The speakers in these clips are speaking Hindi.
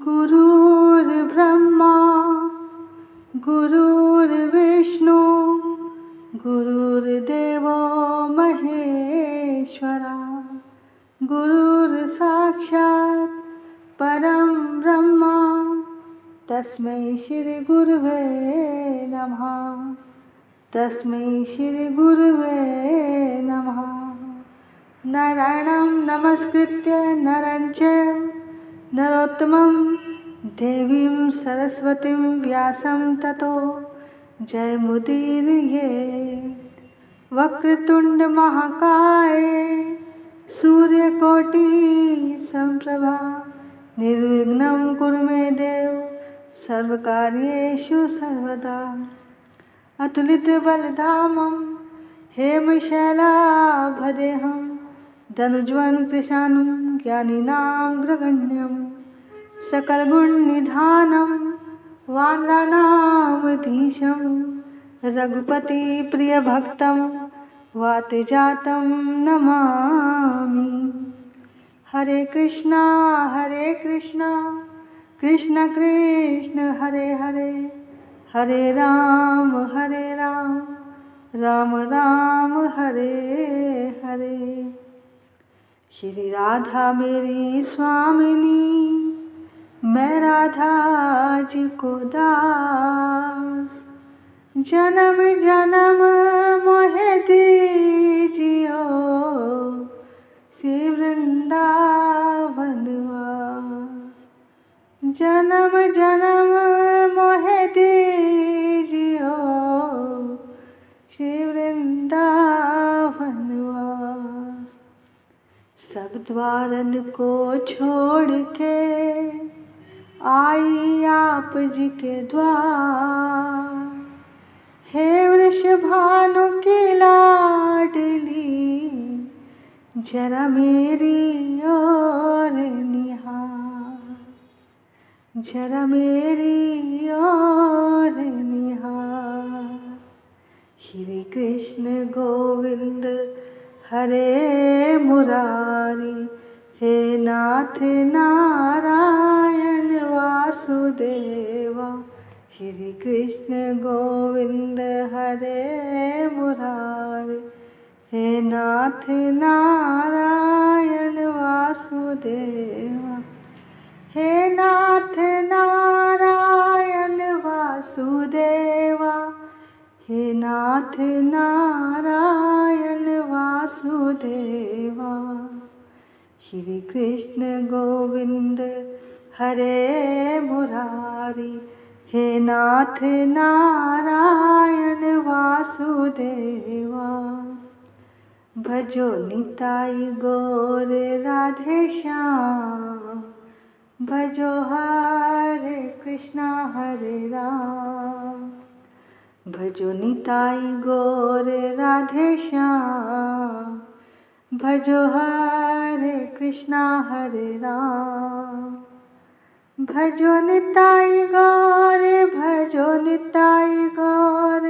गुरुर्ब्रह्मा गुरुर्विष्णु गुरुर्देवो महेश्वरा गुरुर्साक्षात् परं ब्रह्म तस्मै श्री गुरुवे नमः। तस्मै श्री गुरुवे नमः। नारायणं नमस्कृत्य नरं चैव नरोत्तमं देवीं सरस्वतीं व्यासं ततो जयमुदीरयेत्। वक्रतुंड महाकाय सूर्यकोटि समप्रभा निर्विघ्नं कुरु मे देव सर्वकार्येषु सर्वदा। अतुलितबलधामं हेमशैलाभदेहं धनुज्वं कृशानं ज्ञानिनां ग्रगण्यं सकलगुणनिधानं वानराणामधीशं रघुपतिप्रियभक्तं वातजातं नमामि। हरे कृष्णा कृष्ण कृष्ण हरे हरे हरे राम राम राम हरे हरे। श्री राधा मेरी स्वामिनी मैं राधा जी को दास। जन्म जन्म मोहे दीजियो श्री वृंदावन वास। जन्म जन्म मोहे दीजियो श्री वृंदावन वास। सब द्वारन को छोड़ के आई आप जी के द्वार। हे वृषभानु की लाडली जरा मेरी ओर निहार। जरा मेरी ओर निहार। श्री कृष्ण गोविंद हरे मुरारी हे नाथ नारायण वासुदेवा। श्री कृष्ण गोविंद हरे मुरारी हे नाथ नारायण वासुदेवा। हे नाथ नारायण वासुदेवा। हे नाथ नारायण वासुदेवा। श्री कृष्ण गोविंद हरे मुरारी हे नाथ नारायण वासुदेवा। भजो निताई गौर राधे श्याम। भजो हरे कृष्णा हरे राम। भजो निताई गौर राधे श्याम। भजो हरे कृष्णा हरे राम। भजो निताई गौर भजो निताई गौर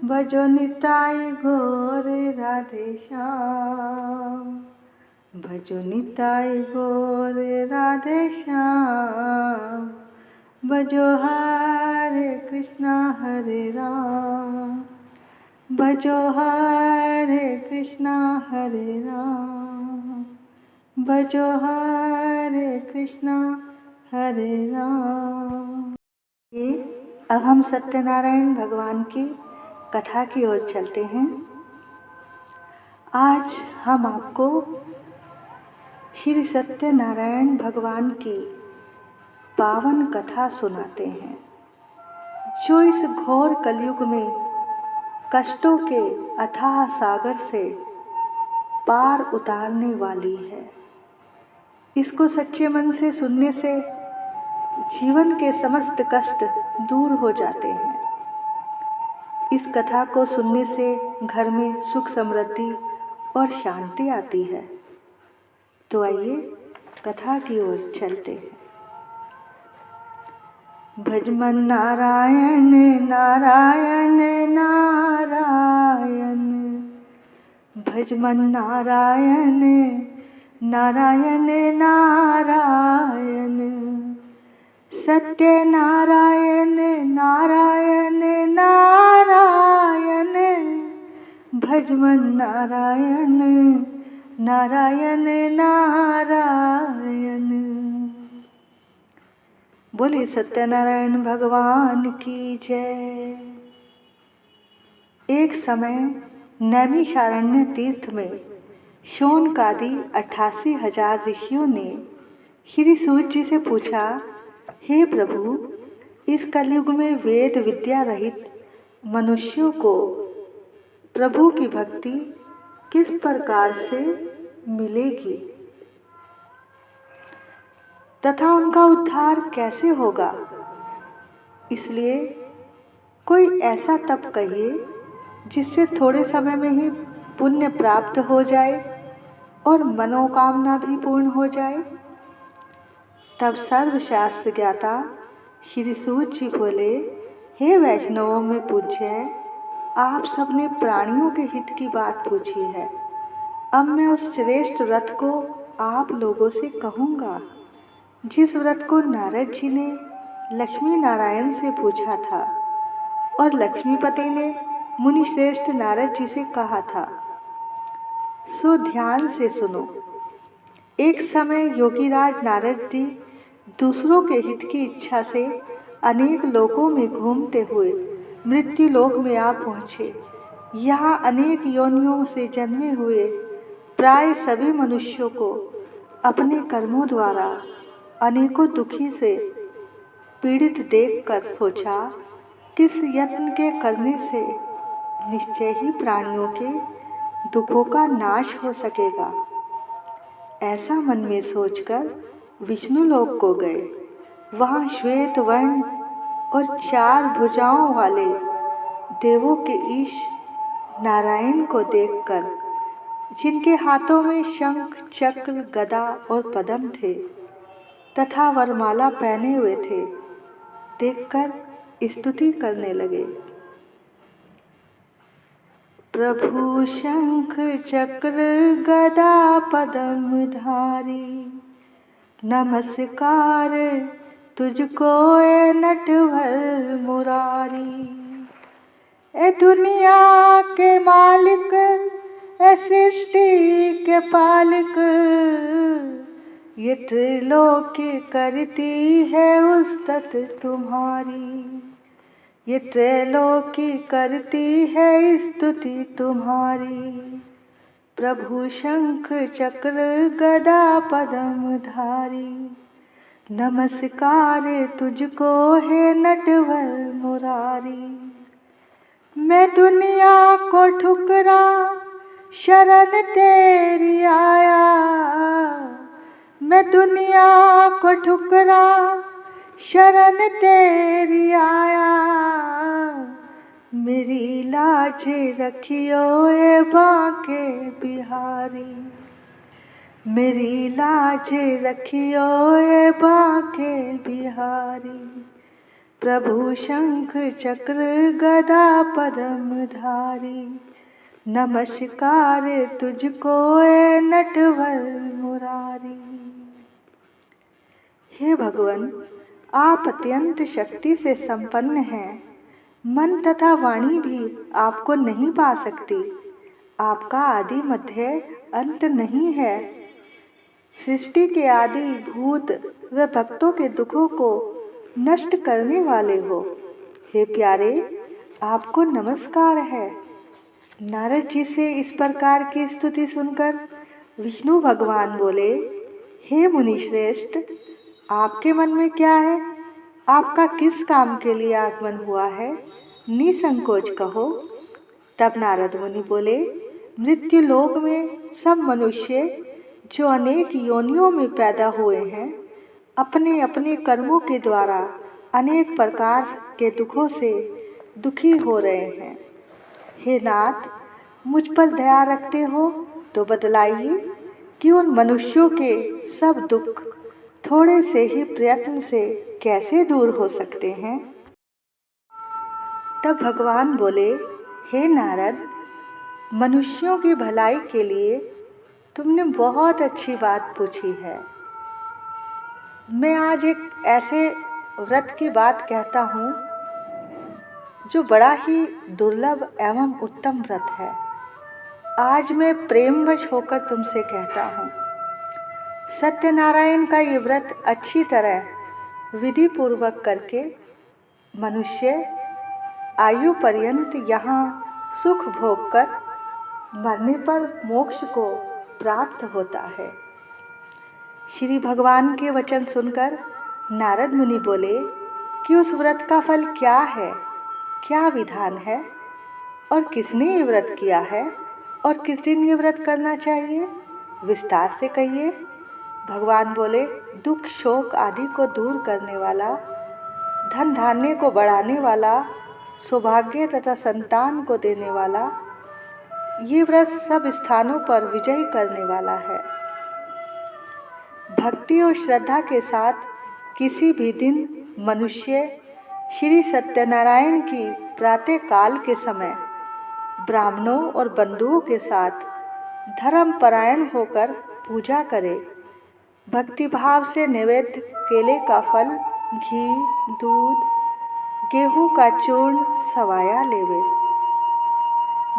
भजो निताई गौर राधे श्याम। भजो निताई गौर राधे श्याम। भजो हरे कृष्णा हरे राम। भजो हरे कृष्णा हरे राम। भजो हरे कृष्णा हरे राम। अब हम सत्यनारायण भगवान की कथा की ओर चलते हैं। आज हम आपको श्री सत्यनारायण भगवान की पावन कथा सुनाते हैं, जो इस घोर कलयुग में कष्टों के अथाह सागर से पार उतारने वाली है। इसको सच्चे मन से सुनने से जीवन के समस्त कष्ट दूर हो जाते हैं। इस कथा को सुनने से घर में सुख समृद्धि और शांति आती है। तो आइए कथा की ओर चलते हैं। भजमन नारायण नारायण नारायण। भजमन नारायण नारायण नारायण। सत्यनारायण नारायण नारायण, भजमन नारायण नारायण नारायण। बोले सत्यनारायण भगवान की जय। एक समय नैमिषारण्य तीर्थ में शौनकादि 88,000 ऋषियों ने श्री सूत जी से पूछा, हे प्रभु, इस कलयुग में वेद विद्या रहित मनुष्यों को प्रभु की भक्ति किस प्रकार से मिलेगी तथा उनका उद्धार कैसे होगा? इसलिए कोई ऐसा तप कहिए जिससे थोड़े समय में ही पुण्य प्राप्त हो जाए और मनोकामना भी पूर्ण हो जाए। तब सर्वशास्त्र ज्ञाता श्री सूत जी बोले, हे वैष्णवों में पूज्य, आप सबने प्राणियों के हित की बात पूछी है। अब मैं उस श्रेष्ठ व्रत को आप लोगों से कहूँगा जिस व्रत को नारद जी ने लक्ष्मी नारायण से पूछा था और लक्ष्मीपति ने मुनि श्रेष्ठ नारद जी से कहा था। सो ध्यान से सुनो। एक समय योगीराज नारद जी दूसरों के हित की इच्छा से अनेक लोकों में घूमते हुए मृत्यु लोक में आ पहुँचे। यहाँ अनेक योनियों से जन्मे हुए प्राय सभी मनुष्यों को अपने कर्मों द्वारा अनेकों दुखी से पीड़ित देखकर सोचा, किस यत्न के करने से निश्चय ही प्राणियों के दुखों का नाश हो सकेगा। ऐसा मन में सोचकर विष्णु लोक को गए। वहाँ श्वेत वर्ण और 4 भुजाओं वाले देवों के ईश नारायण को देखकर, जिनके हाथों में शंख चक्र गदा और पद्म थे तथा वरमाला पहने हुए थे, देखकर स्तुति करने लगे। प्रभु शंख चक्र गदा पद्म धारी, नमस्कार तुझको ए नटवर मुरारी। ए दुनिया के मालिक, ए सृष्टि के पालिक, ये त्रिलोकी करती है उस्तत तुम्हारी। ये त्रैलोकी करती है स्तुति तुम्हारी। प्रभु शंख चक्र गदा पद्म धारी, नमस्कार तुझको है नटवर मुरारी। मैं दुनिया को ठुकरा शरण तेरी आया, मैं दुनिया को ठुकरा शरण तेरी आया। मेरी लाज रखियो ए बांके बिहारी, मेरी लाज रखियो ए बांके बिहारी। प्रभु शंख चक्र गदा पद्म धारी, नमस्कार तुझको ए नटवर मुरारी। हे भगवान, आप अत्यंत शक्ति से संपन्न हैं। मन तथा वाणी भी आपको नहीं पा सकती। आपका आदि मध्य अंत नहीं है। सृष्टि के आदि भूत व भक्तों के दुखों को नष्ट करने वाले हो। हे प्यारे, आपको नमस्कार है। नारद जी से इस प्रकार की स्तुति सुनकर विष्णु भगवान बोले, हे मुनिश्रेष्ठ, आपके मन में क्या है? आपका किस काम के लिए आगमन हुआ है? निसंकोच कहो। तब नारद मुनि बोले, मृत्यु लोक में सब मनुष्य जो अनेक योनियों में पैदा हुए हैं, अपने अपने कर्मों के द्वारा अनेक प्रकार के दुखों से दुखी हो रहे हैं। हे नाथ, मुझ पर दया रखते हो तो बतलाइए कि उन मनुष्यों के सब दुख थोड़े से ही प्रयत्न से कैसे दूर हो सकते हैं। तब भगवान बोले, हे नारद, मनुष्यों की भलाई के लिए तुमने बहुत अच्छी बात पूछी है। मैं आज एक ऐसे व्रत की बात कहता हूँ, जो बड़ा ही दुर्लभ एवं उत्तम व्रत है। आज मैं प्रेमवश होकर तुमसे कहता हूँ, सत्यनारायण का ये व्रत अच्छी तरह विधि पूर्वक करके मनुष्य आयु पर्यंत यहाँ सुख भोग कर मरने पर मोक्ष को प्राप्त होता है। श्री भगवान के वचन सुनकर नारद मुनि बोले कि उस व्रत का फल क्या है, क्या विधान है, और किसने ये व्रत किया है, और किस दिन ये व्रत करना चाहिए, विस्तार से कहिए। भगवान बोले, दुख शोक आदि को दूर करने वाला, धन धान्य को बढ़ाने वाला, सौभाग्य तथा संतान को देने वाला, ये व्रत सब स्थानों पर विजय करने वाला है। भक्ति और श्रद्धा के साथ किसी भी दिन मनुष्य श्री सत्यनारायण की प्रातः काल के समय ब्राह्मणों और बंधुओं के साथ धर्मपरायण होकर पूजा करे। भक्तिभाव से नैवेद्य केले का फल, घी, दूध, गेहूं का चूर्ण सवाया लेवे।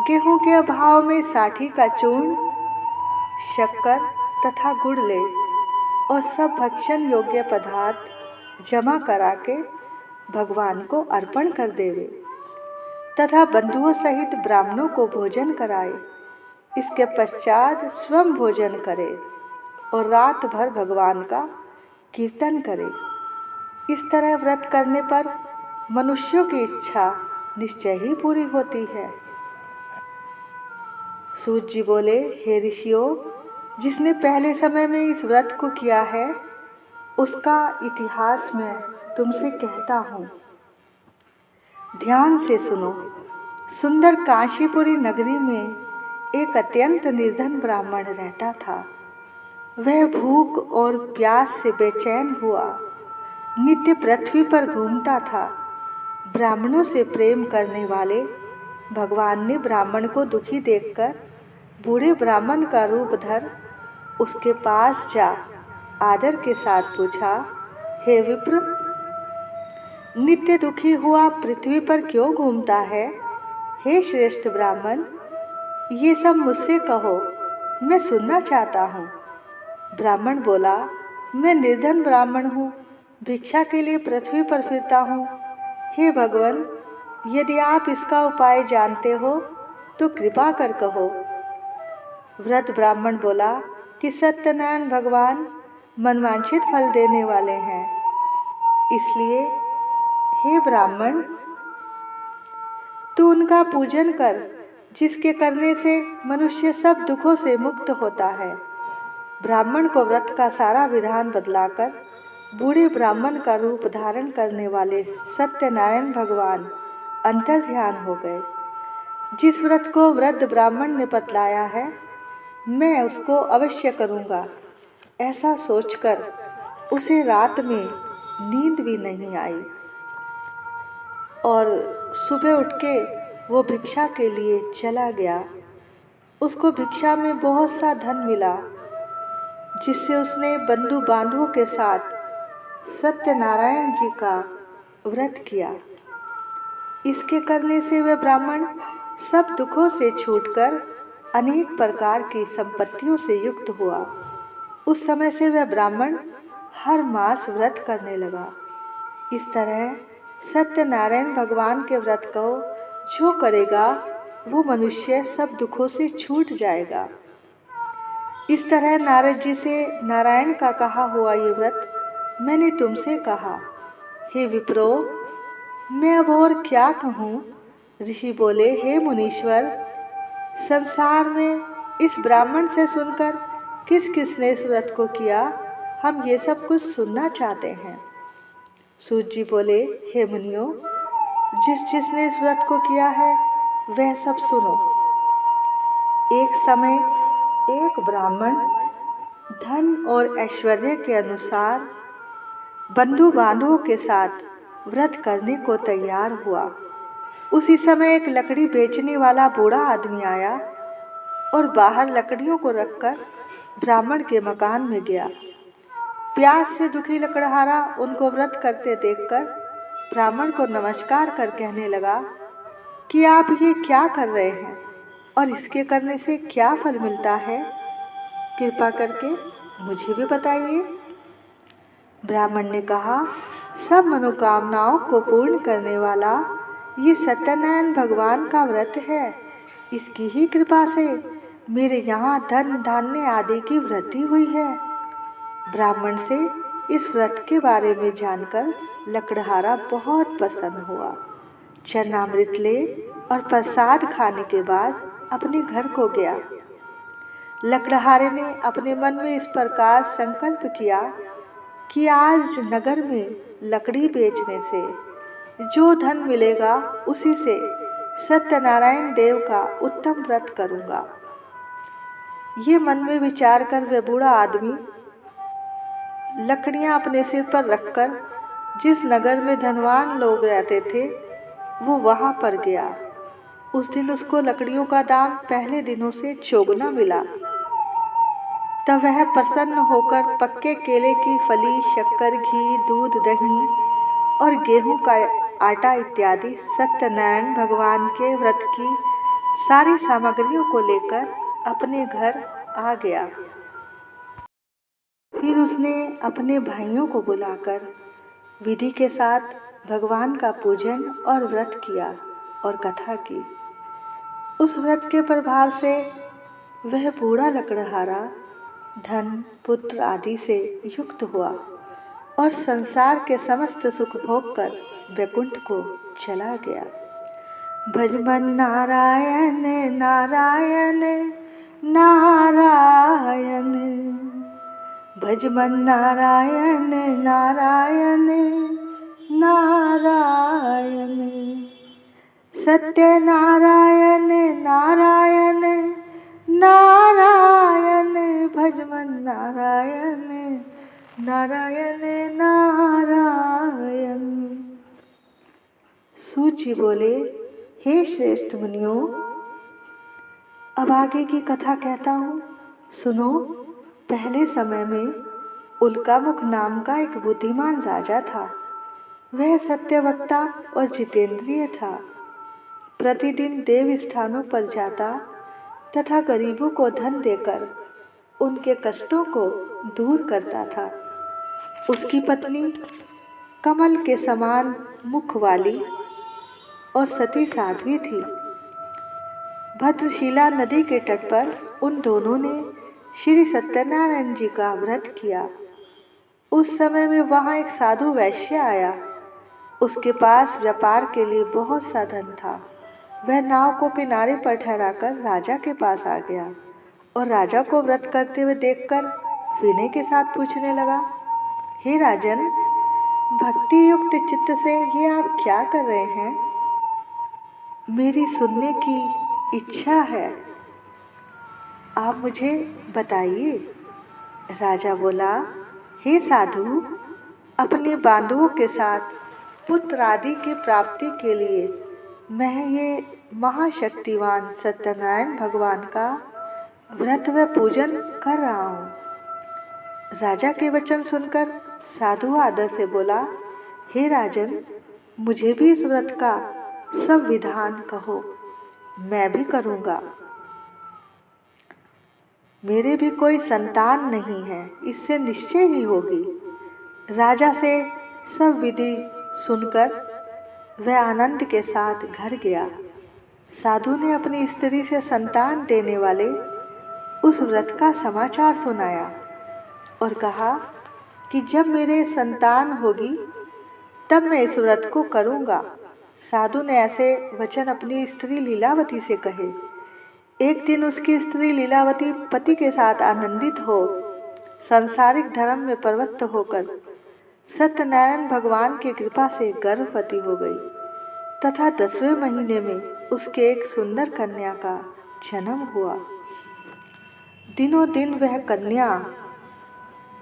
गेहूं के अभाव में साठी का चूर्ण, शक्कर तथा गुड़ ले और सब भक्षण योग्य पदार्थ जमा करा के भगवान को अर्पण कर देवे तथा बंधुओं सहित ब्राह्मणों को भोजन कराए। इसके पश्चात स्वयं भोजन करे और रात भर भगवान का कीर्तन करे। इस तरह व्रत करने पर मनुष्यों की इच्छा निश्चय ही पूरी होती है। सूत जी बोले, हे ऋषियों, जिसने पहले समय में इस व्रत को किया है उसका इतिहास मैं तुमसे कहता हूँ, ध्यान से सुनो। सुंदर काशीपुरी नगरी में एक अत्यंत निर्धन ब्राह्मण रहता था। वह भूख और प्यास से बेचैन हुआ नित्य पृथ्वी पर घूमता था। ब्राह्मणों से प्रेम करने वाले भगवान ने ब्राह्मण को दुखी देखकर बूढ़े ब्राह्मण का रूप धर उसके पास जा आदर के साथ पूछा, हे विप्र, नित्य दुखी हुआ पृथ्वी पर क्यों घूमता है? हे श्रेष्ठ ब्राह्मण, ये सब मुझसे कहो, मैं सुनना चाहता हूँ। ब्राह्मण बोला, मैं निर्धन ब्राह्मण हूँ, भिक्षा के लिए पृथ्वी पर फिरता हूँ। हे भगवान, यदि आप इसका उपाय जानते हो तो कृपा कर कहो। वृद्ध ब्राह्मण बोला कि सत्यनारायण भगवान मनवांछित फल देने वाले हैं, इसलिए हे ब्राह्मण, तू उनका पूजन कर, जिसके करने से मनुष्य सब दुखों से मुक्त होता है। ब्राह्मण को व्रत का सारा विधान बतलाकर बूढ़े ब्राह्मण का रूप धारण करने वाले सत्यनारायण भगवान अंतर्ध्यान हो गए। जिस व्रत को वृद्ध ब्राह्मण ने बतलाया है, मैं उसको अवश्य करूँगा, ऐसा सोचकर उसे रात में नींद भी नहीं आई और सुबह उठ के वो भिक्षा के लिए चला गया। उसको भिक्षा में बहुत सा धन मिला, जिससे उसने बंधु बांधवों के साथ सत्यनारायण जी का व्रत किया। इसके करने से वह ब्राह्मण सब दुखों से छूटकर अनेक प्रकार की संपत्तियों से युक्त हुआ। उस समय से वह ब्राह्मण हर मास व्रत करने लगा। इस तरह सत्यनारायण भगवान के व्रत को जो करेगा वो मनुष्य सब दुखों से छूट जाएगा। इस तरह नारद जी से नारायण का कहा हुआ ये व्रत मैंने तुमसे कहा। हे विप्रो, मैं अब और क्या कहूँ? ऋषि बोले, हे मुनीश्वर, संसार में इस ब्राह्मण से सुनकर किस किसने इस व्रत को किया, हम ये सब कुछ सुनना चाहते हैं। सूत जी बोले, हे मुनियों, जिसने इस व्रत को किया है वह सब सुनो। एक समय एक ब्राह्मण धन और ऐश्वर्य के अनुसार बंधु बांधवों के साथ व्रत करने को तैयार हुआ। उसी समय एक लकड़ी बेचने वाला बूढ़ा आदमी आया और बाहर लकड़ियों को रखकर ब्राह्मण के मकान में गया। प्यास से दुखी लकड़हारा उनको व्रत करते देखकर ब्राह्मण को नमस्कार कर कहने लगा कि आप ये क्या कर रहे हैं और इसके करने से क्या फल मिलता है, कृपा करके मुझे भी बताइए। ब्राह्मण ने कहा, सब मनोकामनाओं को पूर्ण करने वाला ये सत्यनारायण भगवान का व्रत है। इसकी ही कृपा से मेरे यहाँ धन धान्य आदि की वृद्धि हुई है। ब्राह्मण से इस व्रत के बारे में जानकर लकड़हारा बहुत प्रसन्न हुआ। चरणामृत ले और प्रसाद खाने के बाद अपने घर को गया। लकड़हारे ने अपने मन में इस प्रकार संकल्प किया कि आज नगर में लकड़ी बेचने से जो धन मिलेगा उसी से सत्यनारायण देव का उत्तम व्रत करूंगा। ये मन में विचार कर वह बूढ़ा आदमी लकड़ियां अपने सिर पर रखकर जिस नगर में धनवान लोग रहते थे वो वहां पर गया। उस दिन उसको लकड़ियों का दाम पहले दिनों से चौगुना मिला। तब वह प्रसन्न होकर पक्के केले की फली, शक्कर, घी, दूध, दही और गेहूं का आटा इत्यादि सत्यनारायण भगवान के व्रत की सारी सामग्रियों को लेकर अपने घर आ गया। फिर उसने अपने भाइयों को बुलाकर विधि के साथ भगवान का पूजन और व्रत किया और कथा की। उस व्रत के प्रभाव से वह बूढ़ा लकड़हारा धन, पुत्र आदि से युक्त हुआ और संसार के समस्त सुख भोग कर वैकुंठ को चला गया। भजमन नारायण नारायण नारायण, भजमन नारायण नारायण नारायण, सत्यनारायण नारायण नारायण, भजमन नारायण नारायण नारायण। सूत जी बोले, हे श्रेष्ठ मुनियों, अब आगे की कथा कहता हूँ, सुनो। पहले समय में उल्कामुख नाम का एक बुद्धिमान राजा था। वह सत्यवक्ता और जितेंद्रिय था। प्रतिदिन देव स्थानों पर जाता तथा गरीबों को धन देकर उनके कष्टों को दूर करता था। उसकी पत्नी कमल के समान मुख वाली और सती साध्वी थी। भद्रशिला नदी के तट पर उन दोनों ने श्री सत्यनारायण जी का व्रत किया। उस समय में वहाँ एक साधु वैश्य आया। उसके पास व्यापार के लिए बहुत सा धन था। वह नाव को किनारे पर ठहराकर राजा के पास आ गया और राजा को व्रत करते हुए देखकर विनय के साथ पूछने लगा, हे राजन, भक्ति युक्त चित्त से ये आप क्या कर रहे हैं? मेरी सुनने की इच्छा है, आप मुझे बताइए। राजा बोला, हे साधु, अपने बांधुओं के साथ पुत्र आदि की प्राप्ति के लिए मैं ये महाशक्तिवान सत्यनारायण भगवान का व्रत व पूजन कर रहा हूँ। राजा के वचन सुनकर साधु आदर से बोला, हे राजन, मुझे भी इस व्रत का सब विधान कहो, मैं भी करूँगा। मेरे भी कोई संतान नहीं है, इससे निश्चय ही होगी। राजा से सब विधि सुनकर वह आनंद के साथ घर गया। साधु ने अपनी स्त्री से संतान देने वाले उस व्रत का समाचार सुनाया और कहा कि जब मेरे संतान होगी तब मैं इस व्रत को करूँगा। साधु ने ऐसे वचन अपनी स्त्री लीलावती से कहे। एक दिन उसकी स्त्री लीलावती पति के साथ आनंदित हो सांसारिक धर्म में प्रवृत्त होकर सत्यनारायण भगवान की कृपा से गर्भवती हो गई तथा 10वें महीने में उसके एक सुंदर कन्या का जन्म हुआ। दिनों दिन वह कन्या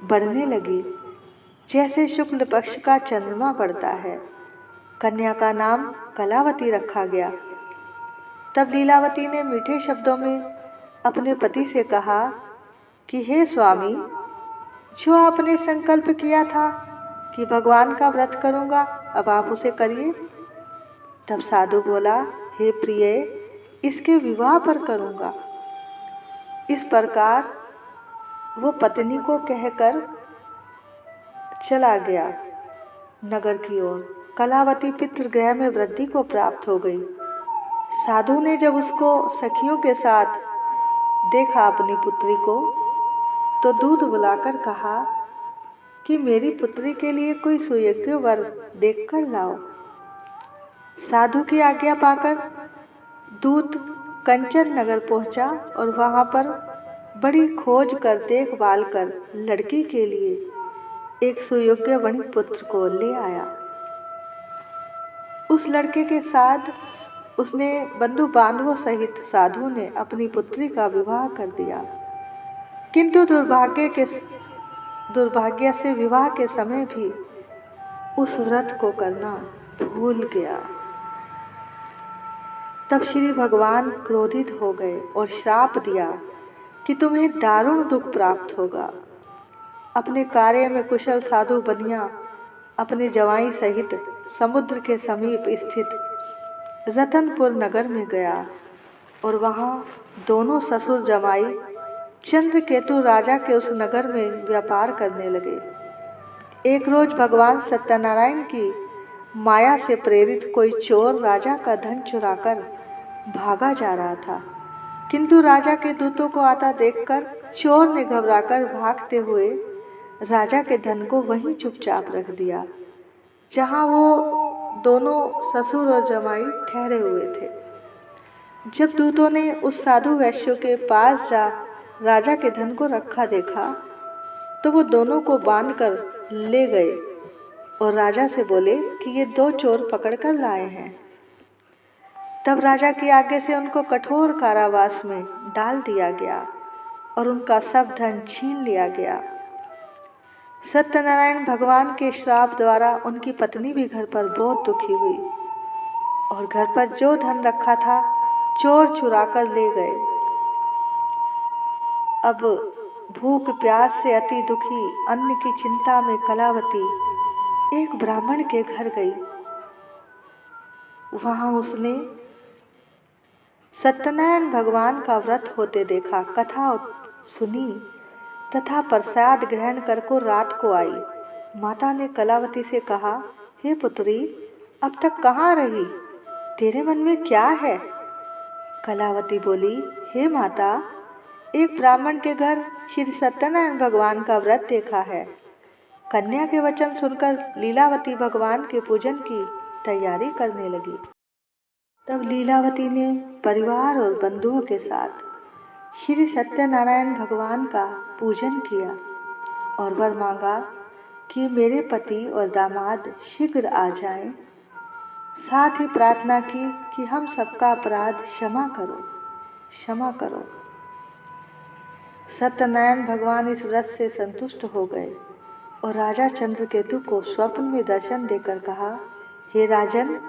बढ़ने लगी जैसे शुक्ल पक्ष का चंद्रमा बढ़ता है। कन्या का नाम कलावती रखा गया। तब लीलावती ने मीठे शब्दों में अपने पति से कहा कि हे स्वामी, जो आपने संकल्प किया था कि भगवान का व्रत करूँगा, अब आप उसे करिए। तब साधु बोला, हे प्रिय, इसके विवाह पर करूँगा। इस प्रकार वो पत्नी को कहकर चला गया नगर की ओर। कलावती पितृगृह में वृद्धि को प्राप्त हो गई। साधु ने जब उसको सखियों के साथ देखा अपनी पुत्री को, तो दूत बुलाकर कहा कि मेरी पुत्री के लिए कोई सुयोग्य वर देखकर लाओ। साधु की आज्ञा पाकर दूत कंचन नगर पहुंचा और वहां पर बड़ी खोज कर देखभाल कर लड़की के लिए एक सुयोग्य वणिक पुत्र को ले आया। उस लड़के के साथ उसने बंधु बांधवों सहित साधु ने अपनी पुत्री का विवाह कर दिया। किंतु दुर्भाग्य से विवाह के समय भी उस व्रत को करना भूल गया। तब श्री भगवान क्रोधित हो गए और श्राप दिया कि तुम्हें दारुण दुख प्राप्त होगा। अपने कार्य में कुशल साधु बनिया अपने जवाई सहित समुद्र के समीप स्थित रतनपुर नगर में गया और वहाँ दोनों ससुर जमाई चंद्रकेतु राजा के उस नगर में व्यापार करने लगे। एक रोज भगवान सत्यनारायण की माया से प्रेरित कोई चोर राजा का धन चुराकर भागा जा रहा था, किंतु राजा के दूतों को आता देखकर चोर ने घबराकर भागते हुए राजा के धन को वहीं चुपचाप रख दिया जहां वो दोनों ससुर और जमाई ठहरे हुए थे। जब दूतों ने उस साधु वैश्य के पास जा राजा के धन को रखा देखा, तो वो दोनों को बांधकर ले गए और राजा से बोले कि ये दो चोर पकड़कर लाए हैं। तब राजा की आज्ञा से उनको कठोर कारावास में डाल दिया गया और उनका सब धन छीन लिया गया। सत्यनारायण भगवान के श्राप द्वारा उनकी पत्नी भी घर पर बहुत दुखी हुई और घर पर जो धन रखा था चोर चुराकर ले गए। अब भूख प्यास से अति दुखी अन्न की चिंता में कलावती एक ब्राह्मण के घर गई। वहां उसने सत्यनारायण भगवान का व्रत होते देखा, कथा सुनी तथा प्रसाद ग्रहण कर को रात को आई। माता ने कलावती से कहा, हे पुत्री, अब तक कहाँ रही? तेरे मन में क्या है? कलावती बोली, हे माता, एक ब्राह्मण के घर श्री सत्यनारायण भगवान का व्रत देखा है। कन्या के वचन सुनकर लीलावती भगवान के पूजन की तैयारी करने लगी। तब लीलावती ने परिवार और बंधुओं के साथ श्री सत्यनारायण भगवान का पूजन किया और वर मांगा कि मेरे पति और दामाद शीघ्र आ जाएं। साथ ही प्रार्थना की कि हम सबका अपराध क्षमा करो, क्षमा करो। सत्यनारायण भगवान इस व्रत से संतुष्ट हो गए और राजा चंद्रकेतु को स्वप्न में दर्शन देकर कहा, हे राजन,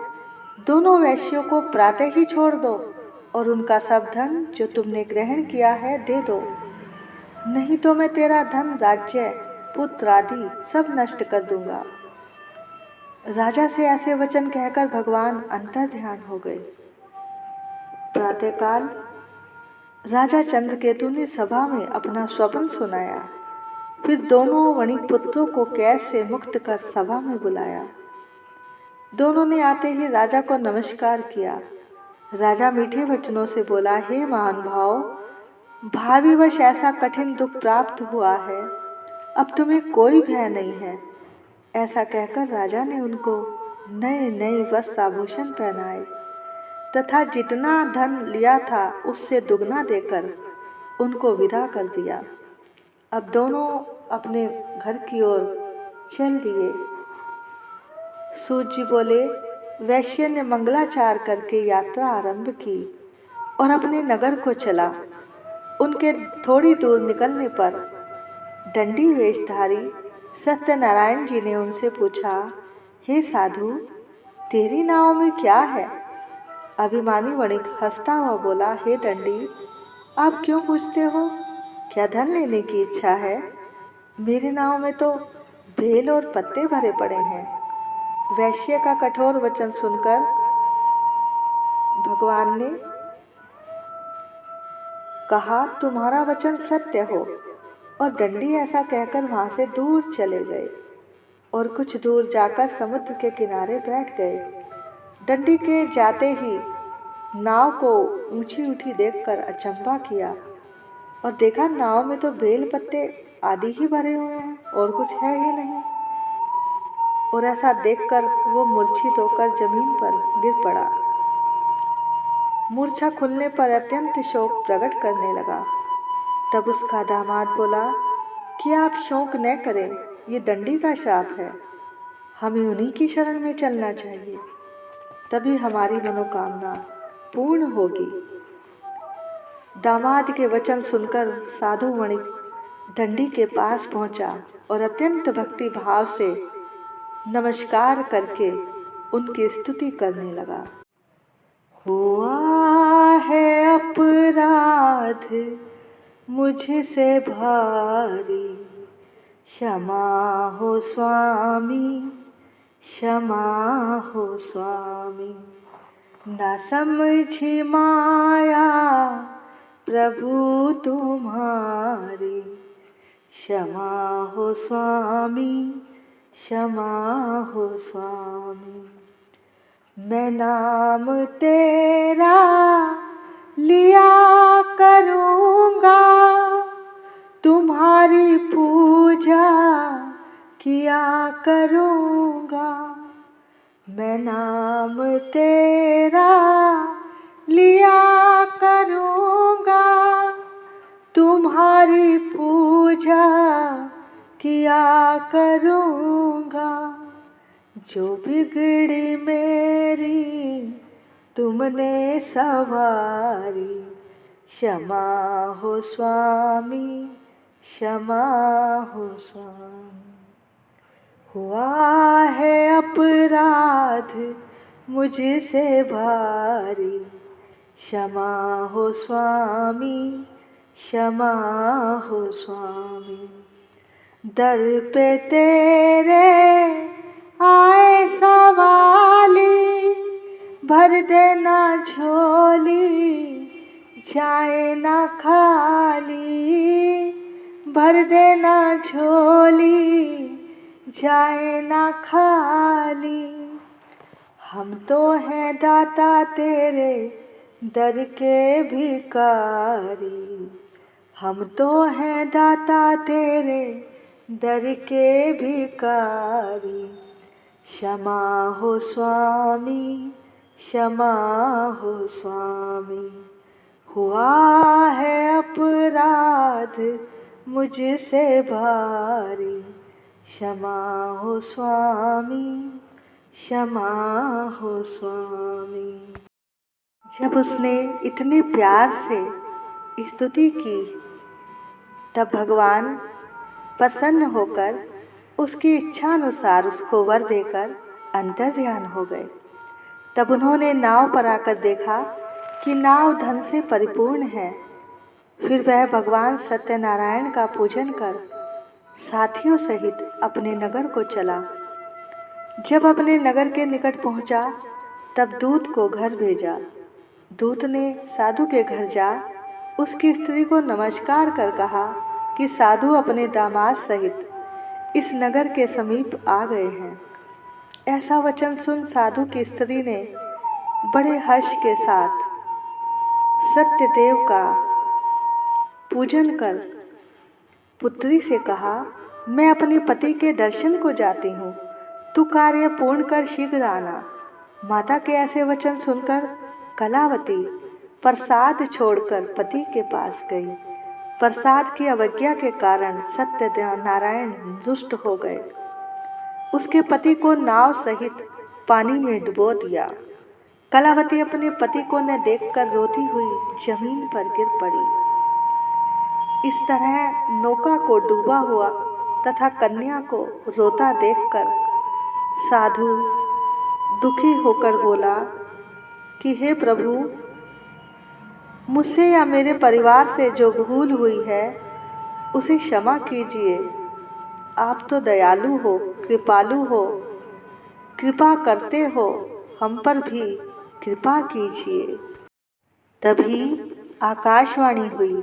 दोनों वैश्यों को प्रातः ही छोड़ दो और उनका सब धन जो तुमने ग्रहण किया है दे दो, नहीं तो मैं तेरा धन, राज्य, पुत्र आदि सब नष्ट कर दूंगा। राजा से ऐसे वचन कहकर भगवान अंतर ध्यान हो गए। प्रातःकाल राजा चंद्रकेतु ने सभा में अपना स्वप्न सुनाया। फिर दोनों वणिक पुत्रों को कैद से मुक्त कर सभा में बुलाया। दोनों ने आते ही राजा को नमस्कार किया। राजा मीठे वचनों से बोला, हे महानुभाव, भाविवश ऐसा कठिन दुख प्राप्त हुआ है, अब तुम्हें कोई भय नहीं है। ऐसा कहकर राजा ने उनको नए नए वस्त्र आभूषण पहनाए तथा जितना धन लिया था उससे दुगना देकर उनको विदा कर दिया। अब दोनों अपने घर की ओर चल दिए। सूत जी बोले, वैश्य ने मंगलाचार करके यात्रा आरंभ की और अपने नगर को चला। उनके थोड़ी दूर निकलने पर दंडी वेशधारी सत्यनारायण जी ने उनसे पूछा, हे साधु, तेरी नाव में क्या है? अभिमानी वणिक हंसता हुआ बोला, हे दंडी, आप क्यों पूछते हो? क्या धन लेने की इच्छा है? मेरे नाव में तो भेल और पत्ते भरे पड़े हैं। वैश्य का कठोर वचन सुनकर भगवान ने कहा, तुम्हारा वचन सत्य हो। और दंडी ऐसा कहकर वहां से दूर चले गए और कुछ दूर जाकर समुद्र के किनारे बैठ गए। दंडी के जाते ही नाव को ऊंची उठी देखकर अचंभा किया और देखा नाव में तो बेल पत्ते आदि ही भरे हुए हैं और कुछ है ही नहीं। और ऐसा देखकर वो मूर्छित होकर जमीन पर गिर पड़ा। मूर्छा खुलने पर अत्यंत शोक प्रकट करने लगा। तब उसका दामाद बोला कि आप शोक न करें, ये दंडी का श्राप है, हमें उन्हीं की शरण में चलना चाहिए, तभी हमारी मनोकामना पूर्ण होगी। दामाद के वचन सुनकर साधु वणिक दंडी के पास पहुंचा और अत्यंत भक्ति भाव से नमस्कार करके उनकी स्तुति करने लगा। हुआ है अपराध मुझसे भारी, क्षमा हो स्वामी, क्षमा हो स्वामी। न समझी माया प्रभु तुम्हारी, क्षमा हो स्वामी, क्षमा हो स्वामी। मैं नाम तेरा लिया करूँगा, तुम्हारी पूजा किया करूँगा। मैं नाम तेरा लिया करूँगा, तुम्हारी पूजा किया करूँगा। जो बिगड़ी मेरी तुमने सवारी, क्षमा हो स्वामी, क्षमा हो स्वामी। हुआ है अपराध मुझसे भारी, क्षमा हो स्वामी, क्षमा हो स्वामी। दर पे तेरे आए सवाली, भर देना झोली जाए ना खाली, भर देना झोली जाए ना खाली। हम तो हैं दाता तेरे दर के भिखारी, हम तो हैं दाता तेरे दर के भिखारी। क्षमा हो स्वामी, क्षमा हो स्वामी। हुआ है अपराध मुझसे भारी, क्षमा हो स्वामी, क्षमा हो स्वामी। जब उसने इतने प्यार से स्तुति की तब भगवान प्रसन्न होकर उसकी इच्छा अनुसार उसको वर देकर अंतर्ध्यान हो गए। तब उन्होंने नाव पर आकर देखा कि नाव धन से परिपूर्ण है। फिर वह भगवान सत्यनारायण का पूजन कर साथियों सहित अपने नगर को चला। जब अपने नगर के निकट पहुंचा तब दूत को घर भेजा। दूत ने साधु के घर जा उसकी स्त्री को नमस्कार कर कहा कि साधु अपने दामाद सहित इस नगर के समीप आ गए हैं। ऐसा वचन सुन साधु की स्त्री ने बड़े हर्ष के साथ सत्यदेव का पूजन कर पुत्री से कहा, मैं अपने पति के दर्शन को जाती हूँ, तू कार्य पूर्ण कर शीघ्र आना। माता के ऐसे वचन सुनकर कलावती प्रसाद छोड़कर पति के पास गई। प्रसाद की अवज्ञा के कारण सत्यनारायण दुष्ट हो गए। उसके पति को नाव सहित पानी में डुबो दिया। कलावती अपने पति को न देखकर रोती हुई जमीन पर गिर पड़ी। इस तरह नौका को डूबा हुआ तथा कन्या को रोता देखकर साधु दुखी होकर बोला कि हे प्रभु, मुझसे या मेरे परिवार से जो भूल हुई है उसे क्षमा कीजिए। आप तो दयालु हो, कृपालु हो, कृपा करते हो, हम पर भी कृपा कीजिए। तभी आकाशवाणी हुई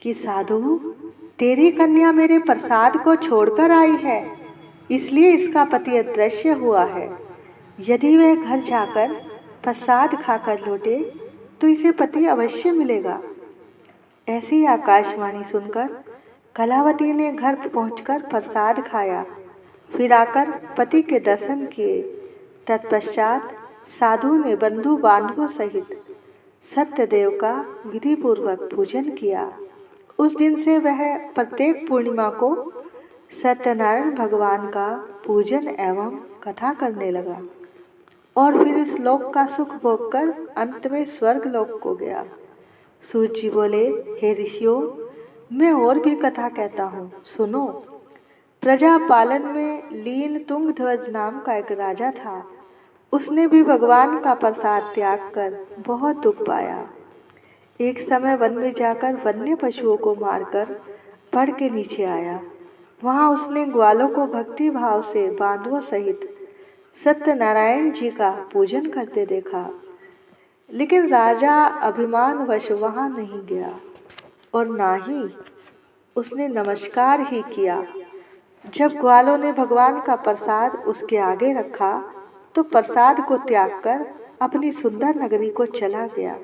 कि साधु, तेरी कन्या मेरे प्रसाद को छोड़कर आई है, इसलिए इसका पति अदृश्य हुआ है। यदि वह घर जाकर प्रसाद खाकर लौटे तो इसे पति अवश्य मिलेगा। ऐसी आकाशवाणी सुनकर कलावती ने घर पहुंचकर प्रसाद खाया, फिर आकर पति के दर्शन किए। तत्पश्चात साधु ने बंधु बांधवों सहित सत्यदेव का विधि पूर्वक पूजन किया। उस दिन से वह प्रत्येक पूर्णिमा को सत्यनारायण भगवान का पूजन एवं कथा करने लगा और फिर इस लोक का सुख भोग कर अंत में स्वर्ग लोक को गया। सूत जी बोले, हे ऋषियों, मैं और भी कथा कहता हूँ, सुनो। प्रजा पालन में लीन तुंगध्वज नाम का एक राजा था। उसने भी भगवान का प्रसाद त्याग कर बहुत दुख पाया। एक समय वन में जाकर वन्य पशुओं को मारकर पड़ के नीचे आया। वहां उसने ग्वालों को भक्ति भाव से बांधवों सहित सत्यनारायण जी का पूजन करते देखा, लेकिन राजा अभिमानवश वहां नहीं गया और ना ही उसने नमस्कार ही किया। जब ग्वालों ने भगवान का प्रसाद उसके आगे रखा तो प्रसाद को त्याग कर अपनी सुंदर नगरी को चला गया।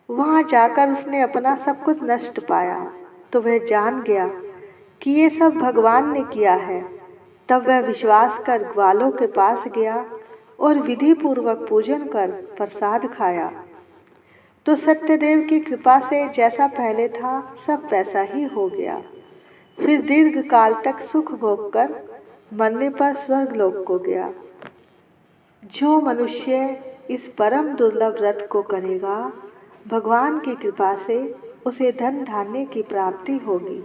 वहां जाकर उसने अपना सब कुछ नष्ट पाया तो वह जान गया कि ये सब भगवान ने किया है। तब वह विश्वास कर ग्वालों के पास गया और विधि पूर्वक पूजन कर प्रसाद खाया तो सत्यदेव की कृपा से जैसा पहले था सब वैसा ही हो गया। फिर दीर्घ काल तक सुख भोग कर मरने पर स्वर्ग लोक को गया। जो मनुष्य इस परम दुर्लभ व्रत को करेगा, भगवान की कृपा से उसे धन धान्य की प्राप्ति होगी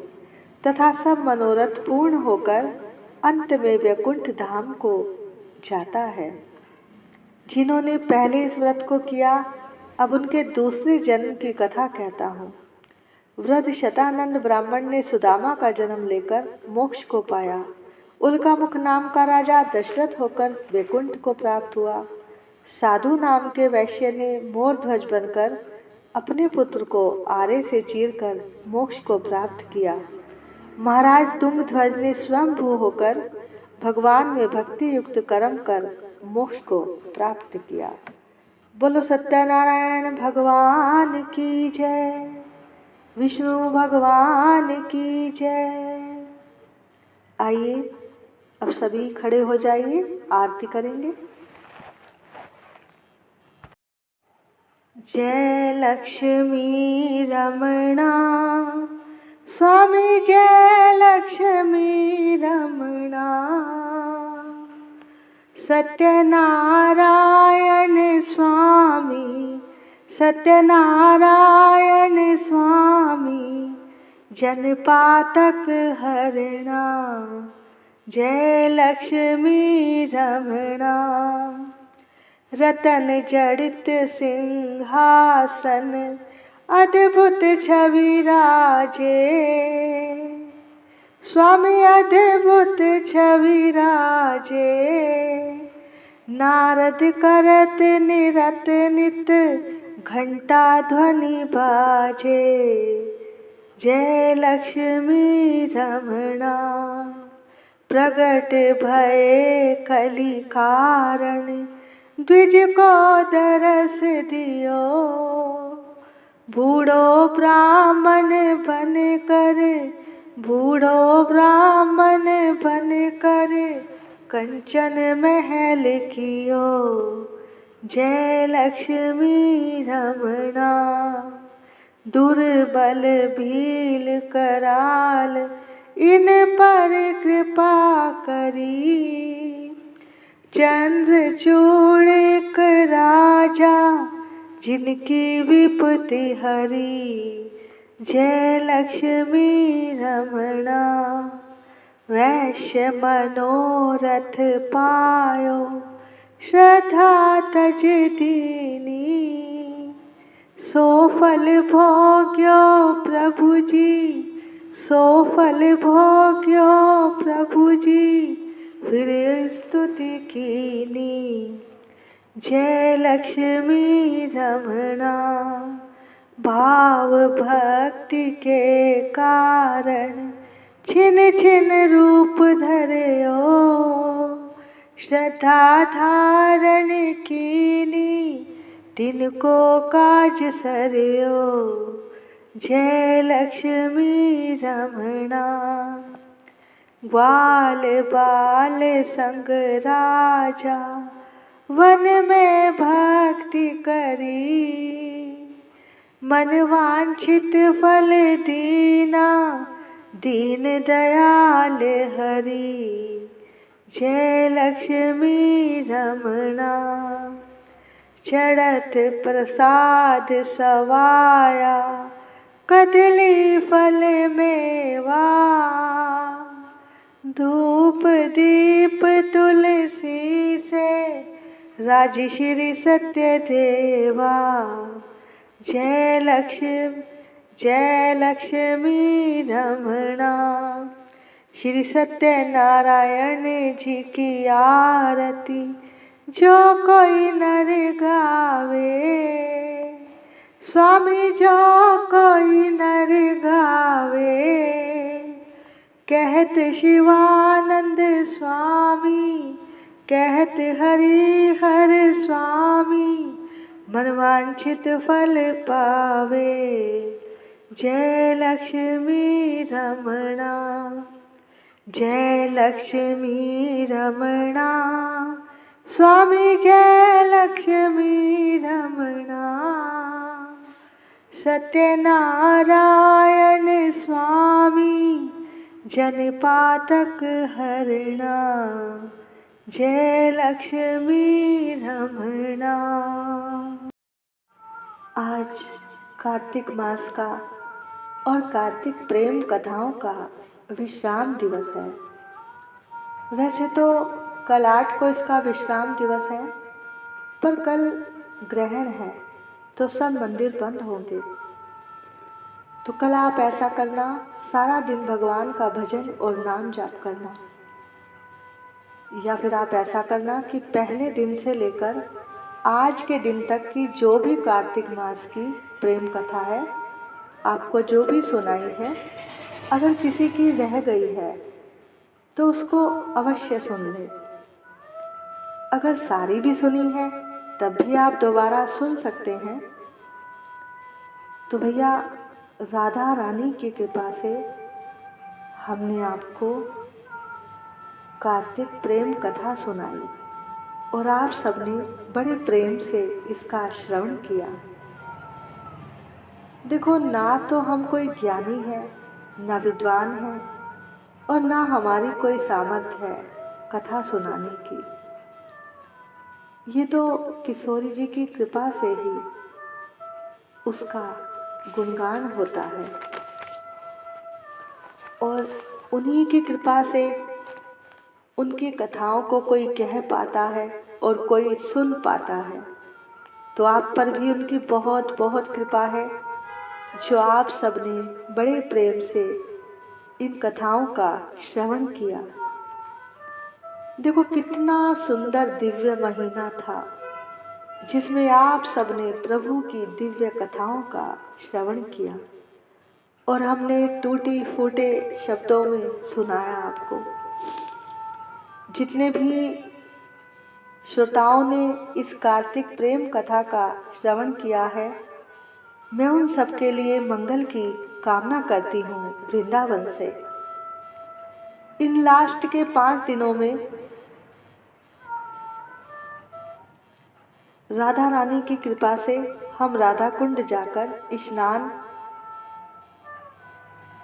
तथा सब मनोरथ पूर्ण होकर अंत में वैकुंठ धाम को जाता है। जिन्होंने पहले इस व्रत को किया, अब उनके दूसरे जन्म की कथा कहता हूँ। वृद्ध शतानंद ब्राह्मण ने सुदामा का जन्म लेकर मोक्ष को पाया। उल्कामुख नाम का राजा दशरथ होकर वैकुंठ को प्राप्त हुआ। साधु नाम के वैश्य ने मोर ध्वज बनकर अपने पुत्र को आरे से चीरकर मोक्ष को प्राप्त किया। महाराज तुंगध्वज ने स्वयंभू होकर भगवान में भक्ति युक्त कर्म कर मोक्ष को प्राप्त किया। बोलो सत्यनारायण भगवान की जय, विष्णु भगवान की जय। आइए अब सभी खड़े हो जाइए, आरती करेंगे। जय लक्ष्मी रमणा स्वामी, जय लक्ष्मी रमणा। सत्यनारायण स्वामी, सत्यनारायण स्वामी, जनपातक हरणा। जय लक्ष्मी रमणा। रतन जड़ित सिंहासन अद्भुत छवि राजे, स्वामी अद्भुत छवि राजे। नारद करत निरत नित घंटा ध्वनि बाजे। जय लक्ष्मी रमणा। प्रगट भये कलि कारण, द्विज को दरस दियो। बूढ़ो ब्राह्मण बन कर, बूढ़ो ब्राह्मण बन कर कंचन महल कियो। जय लक्ष्मी रमणा। दुर्बल भील कराल इन पर कृपा करी। चंद्रचूड़ एक राजा जिनकी विपत्ति हरी। जय लक्ष्मी रमणा। वैश्य मनोरथ पायो, श्रद्धा तज दीनी। सो फल भोग्यो प्रभु जी, सो फल भोग्यो प्रभु जी फिर स्तुति कीनी। जय लक्ष्मी रमणा भाव भक्ति के कारण छिन छिन रूप धर्यो श्रद्धा धारण कीनी तिनको काज सरयो। जय लक्ष्मी रमणा ग्वाल बाल संग राजा वन में भक्ति करी मन वांछित फल दीना दीन दयाल हरि। जय लक्ष्मी रमणा चढ़त प्रसाद सवाया कदली फल मेवा धूप दीप तुलसी से राजश्री सत्य देवा। जय लक्ष्मी रमणा श्री सत्यनारायण जी की आरती जो कोई नर गावे स्वामी जो कोई नर गावे कहत शिवानंद स्वामी कहत हरि हर स्वामी मनवांछित फल पावे। जय लक्ष्मी रमणा जय लक्ष्मी रमणा स्वामी जय लक्ष्मी रमणा। सत्यनारायण स्वामी जन पातक हरणा। जय लक्ष्मी रमणा। आज कार्तिक मास का और कार्तिक प्रेम कथाओं का विश्राम दिवस है। वैसे तो कल 8 को इसका विश्राम दिवस है, पर कल ग्रहण है तो सब मंदिर बंद होंगे। तो कल आप ऐसा करना, सारा दिन भगवान का भजन और नाम जाप करना, या फिर आप ऐसा करना कि पहले दिन से लेकर आज के दिन तक की जो भी कार्तिक मास की प्रेम कथा है, आपको जो भी सुनाई है, अगर किसी की रह गई है तो उसको अवश्य सुन ले। अगर सारी भी सुनी है तब भी आप दोबारा सुन सकते हैं। तो भैया राधा रानी की कृपा से हमने आपको कार्तिक प्रेम कथा सुनाई और आप सबने बड़े प्रेम से इसका श्रवण किया। देखो, ना तो हम कोई ज्ञानी है, ना विद्वान है, और ना हमारी कोई सामर्थ्य है कथा सुनाने की। ये तो किशोरी जी की कृपा से ही उसका गुणगान होता है, और उन्हीं की कृपा से उनकी कथाओं को कोई कह पाता है और कोई सुन पाता है। तो आप पर भी उनकी बहुत बहुत कृपा है, जो आप सबने बड़े प्रेम से इन कथाओं का श्रवण किया। देखो, कितना सुंदर दिव्य महीना था जिसमें आप सबने प्रभु की दिव्य कथाओं का श्रवण किया, और हमने टूटी फूटे शब्दों में सुनाया आपको। जितने भी श्रोताओं ने इस कार्तिक प्रेम कथा का श्रवण किया है, मैं उन सबके लिए मंगल की कामना करती हूँ वृंदावन से। इन लास्ट के 5 दिनों में राधा रानी की कृपा से हम राधा कुंड जाकर स्नान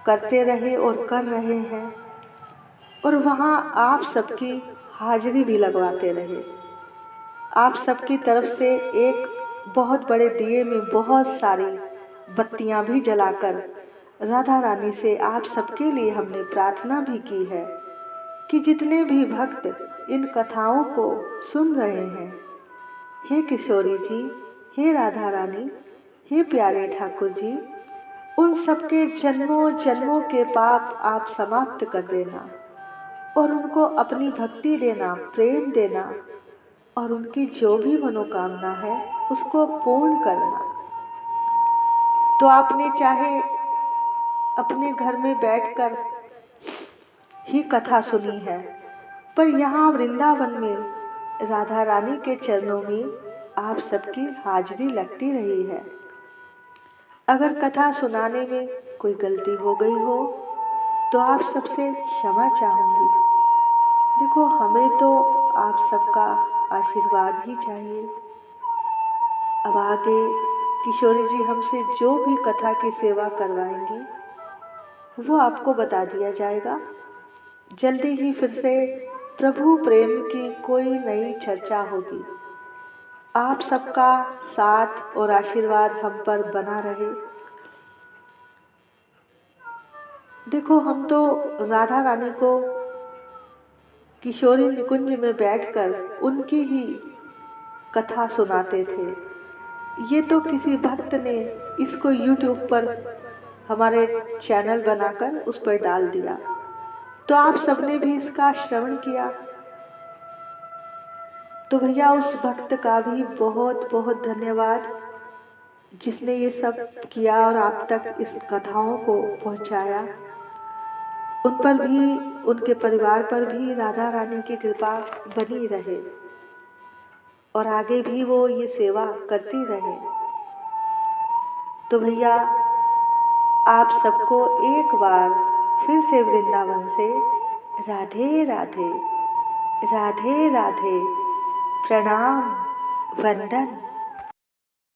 करते रहे और कर रहे हैं, और वहाँ आप सबकी हाजिरी भी लगवाते रहे। आप सबकी तरफ से एक बहुत बड़े दिए में बहुत सारी बत्तियां भी जलाकर राधा रानी से आप सबके लिए हमने प्रार्थना भी की है कि जितने भी भक्त इन कथाओं को सुन रहे हैं, हे किशोरी जी, हे राधा रानी, हे प्यारे ठाकुर जी, उन सबके जन्मों जन्मों के पाप आप समाप्त कर देना और उनको अपनी भक्ति देना, प्रेम देना और उनकी जो भी मनोकामना है उसको पूर्ण करना। तो आपने चाहे अपने घर में बैठकर ही कथा सुनी है, पर यहाँ वृंदावन में राधा रानी के चरणों में आप सबकी हाजिरी लगती रही है। अगर कथा सुनाने में कोई गलती हो गई हो तो आप सबसे क्षमा चाहूँगी। देखो, हमें तो आप सबका आशीर्वाद ही चाहिए। अब आगे किशोरी जी हमसे जो भी कथा की सेवा करवाएंगी वो आपको बता दिया जाएगा। जल्दी ही फिर से प्रभु प्रेम की कोई नई चर्चा होगी। आप सबका साथ और आशीर्वाद हम पर बना रहे। देखो, हम तो राधा रानी को किशोरी निकुंज में बैठकर उनकी ही कथा सुनाते थे। ये तो किसी भक्त ने इसको YouTube पर हमारे चैनल बनाकर उस पर डाल दिया, तो आप सबने भी इसका श्रवण किया। तो भैया उस भक्त का भी बहुत बहुत धन्यवाद जिसने ये सब किया और आप तक इस कथाओं को पहुंचाया। उन पर भी, उनके परिवार पर भी राधा रानी की कृपा बनी रहे और आगे भी वो ये सेवा करती रहे। तो भैया आप सबको एक बार फिर से वृंदावन से राधे राधे, राधे राधे, प्रणाम, वंदन।